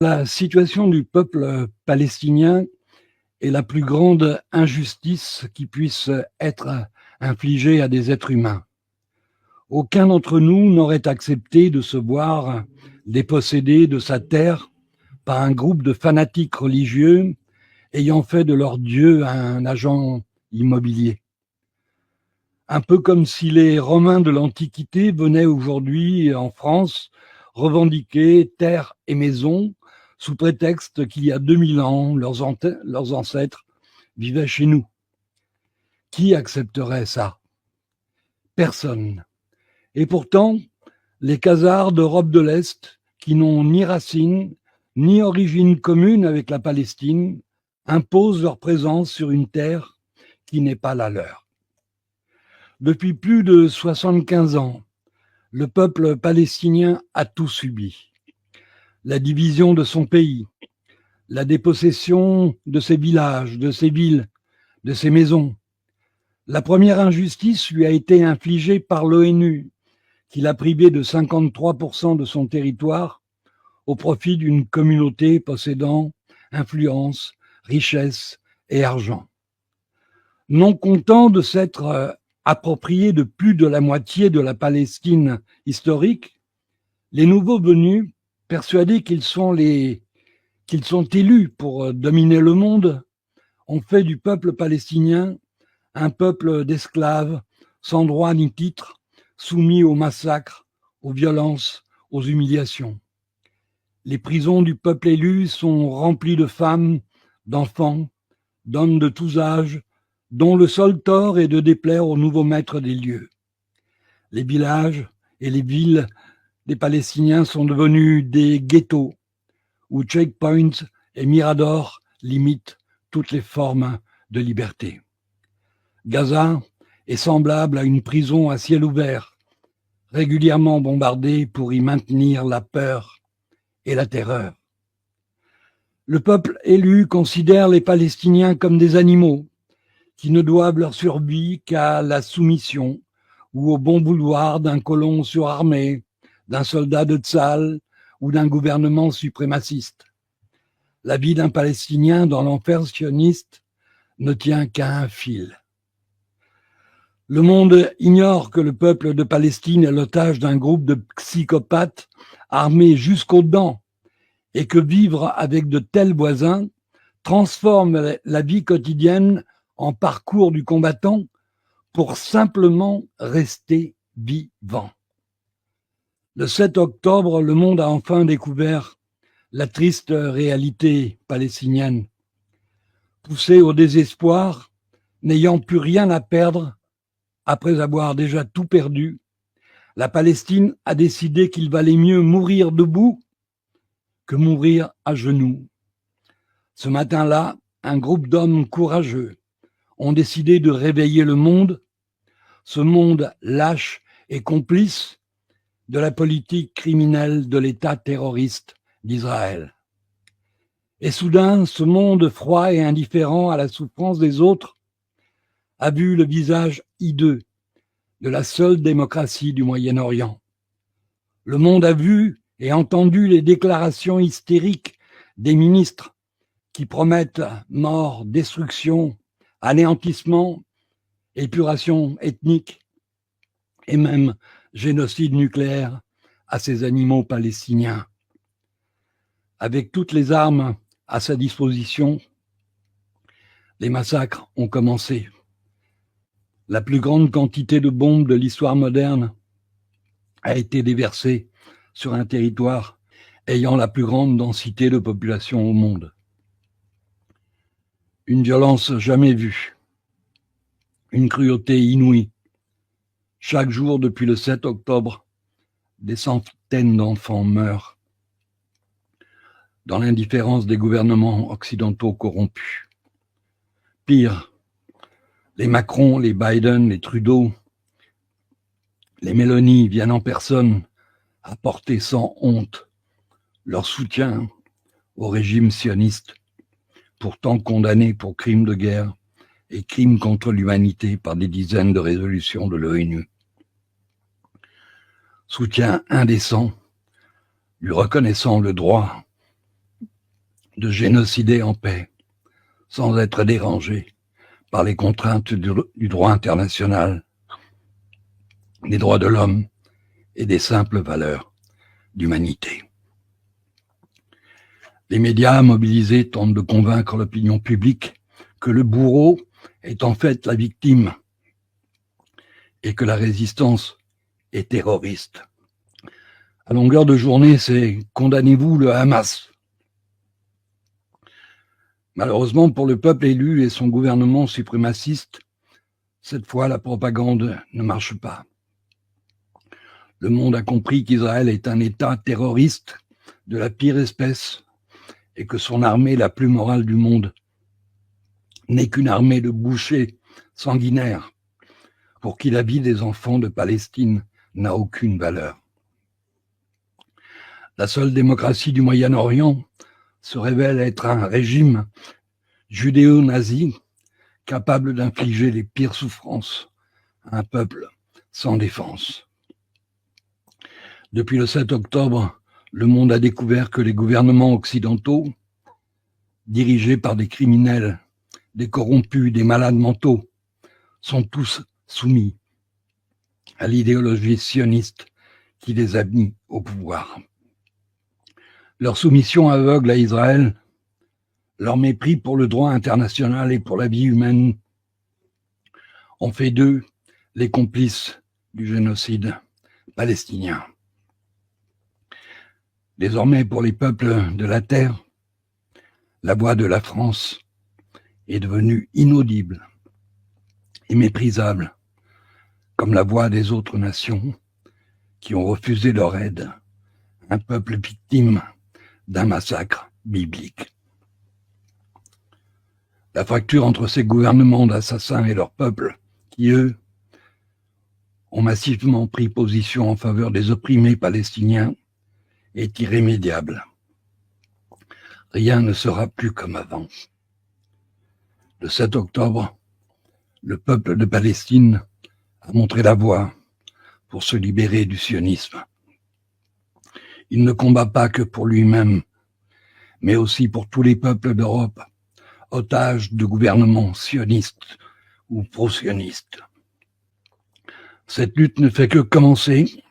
La situation du peuple palestinien est la plus grande injustice qui puisse être infligée à des êtres humains. Aucun d'entre nous n'aurait accepté de se voir dépossédé de sa terre par un groupe de fanatiques religieux ayant fait de leur Dieu un agent immobilier. Un peu comme si les Romains de l'Antiquité venaient aujourd'hui en France revendiquer terre et maison sous prétexte qu'il y a 2000 ans, leurs ancêtres vivaient chez nous. Qui accepterait ça? Personne. Et pourtant, les Khazars d'Europe de l'Est, qui n'ont ni racines, ni origine commune avec la Palestine, imposent leur présence sur une terre qui n'est pas la leur. Depuis plus de 75 ans, le peuple palestinien a tout subi. La division de son pays, la dépossession de ses villages, de ses villes, de ses maisons. La première injustice lui a été infligée par l'ONU, qui l'a privé de 53% de son territoire au profit d'une communauté possédant influence, richesse et argent. Non content de s'être approprié de plus de la moitié de la Palestine historique, les nouveaux venus, persuadés qu'ils sont élus pour dominer le monde, ont fait du peuple palestinien un peuple d'esclaves, sans droit ni titre, soumis aux massacres, aux violences, aux humiliations. Les prisons du peuple élu sont remplies de femmes, d'enfants, d'hommes de tous âges, dont le seul tort est de déplaire aux nouveaux maîtres des lieux. Les villages et les villes des Palestiniens sont devenus des ghettos, où checkpoints et miradors limitent toutes les formes de liberté. Gaza est semblable à une prison à ciel ouvert, régulièrement bombardée pour y maintenir la peur et la terreur. Le peuple élu considère les Palestiniens comme des animaux qui ne doivent leur survie qu'à la soumission ou au bon vouloir d'un colon surarmé, d'un soldat de Tzal ou d'un gouvernement suprémaciste. La vie d'un Palestinien dans l'enfer sioniste ne tient qu'à un fil. Le monde ignore que le peuple de Palestine est l'otage d'un groupe de psychopathes armés jusqu'aux dents et que vivre avec de tels voisins transforme la vie quotidienne en parcours du combattant pour simplement rester vivant. Le 7 octobre, le monde a enfin découvert la triste réalité palestinienne. Poussé au désespoir, n'ayant plus rien à perdre, après avoir déjà tout perdu, la Palestine a décidé qu'il valait mieux mourir debout que mourir à genoux. Ce matin-là, un groupe d'hommes courageux ont décidé de réveiller le monde, ce monde lâche et complice de la politique criminelle de l'État terroriste d'Israël. Et soudain, ce monde froid et indifférent à la souffrance des autres a vu le visage hideux de la seule démocratie du Moyen-Orient. Le monde a vu et entendu les déclarations hystériques des ministres qui promettent mort, destruction, anéantissement, épuration ethnique et même génocide nucléaire à ces animaux palestiniens. Avec toutes les armes à sa disposition, les massacres ont commencé. La plus grande quantité de bombes de l'histoire moderne a été déversée sur un territoire ayant la plus grande densité de population au monde. Une violence jamais vue, une cruauté inouïe. Chaque jour depuis le 7 octobre, des centaines d'enfants meurent dans l'indifférence des gouvernements occidentaux corrompus. Pire, les Macron, les Biden, les Trudeau, les Mélanie viennent en personne apporter sans honte leur soutien au régime sioniste, pourtant condamné pour crimes de guerre et crimes contre l'humanité par des dizaines de résolutions de l'ONU. Soutien indécent, lui reconnaissant le droit de génocider en paix, sans être dérangé par les contraintes du droit international, des droits de l'homme et des simples valeurs d'humanité. Les médias mobilisés tentent de convaincre l'opinion publique que le bourreau est en fait la victime et que la résistance est terroriste. À longueur de journée, c'est « condamnez-vous le Hamas ». Malheureusement pour le peuple élu et son gouvernement suprémaciste, cette fois la propagande ne marche pas. Le monde a compris qu'Israël est un État terroriste de la pire espèce et que son armée la plus morale du monde n'est qu'une armée de bouchers sanguinaires pour qui la vie des enfants de Palestine n'a aucune valeur. La seule démocratie du Moyen-Orient se révèle être un régime judéo-nazi capable d'infliger les pires souffrances à un peuple sans défense. Depuis le 7 octobre, le monde a découvert que les gouvernements occidentaux, dirigés par des criminels, des corrompus, des malades mentaux, sont tous soumis à l'idéologie sioniste qui les a mis au pouvoir. Leur soumission aveugle à Israël, leur mépris pour le droit international et pour la vie humaine ont fait d'eux les complices du génocide palestinien. Désormais, pour les peuples de la terre, la voix de la France est devenue inaudible et méprisable, comme la voix des autres nations qui ont refusé leur aide, un peuple victime d'un massacre biblique. La fracture entre ces gouvernements d'assassins et leur peuple, qui, eux, ont massivement pris position en faveur des opprimés palestiniens, est irrémédiable. Rien ne sera plus comme avant. Le 7 octobre, le peuple de Palestine a montré la voie pour se libérer du sionisme. Il ne combat pas que pour lui-même, mais aussi pour tous les peuples d'Europe, otages de gouvernements sionistes ou pro-sionistes. Cette lutte ne fait que commencer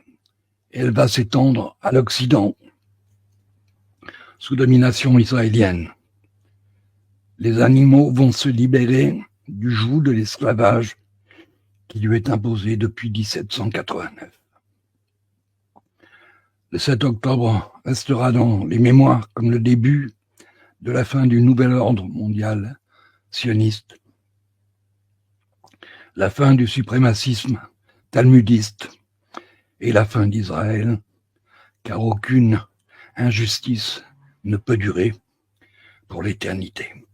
et elle va s'étendre à l'Occident, sous domination israélienne. Les animaux vont se libérer du joug de l'esclavage qui lui est imposé depuis 1789. Le 7 octobre restera dans les mémoires comme le début de la fin du nouvel ordre mondial sioniste, la fin du suprémacisme talmudiste et la fin d'Israël, car aucune injustice ne peut durer pour l'éternité.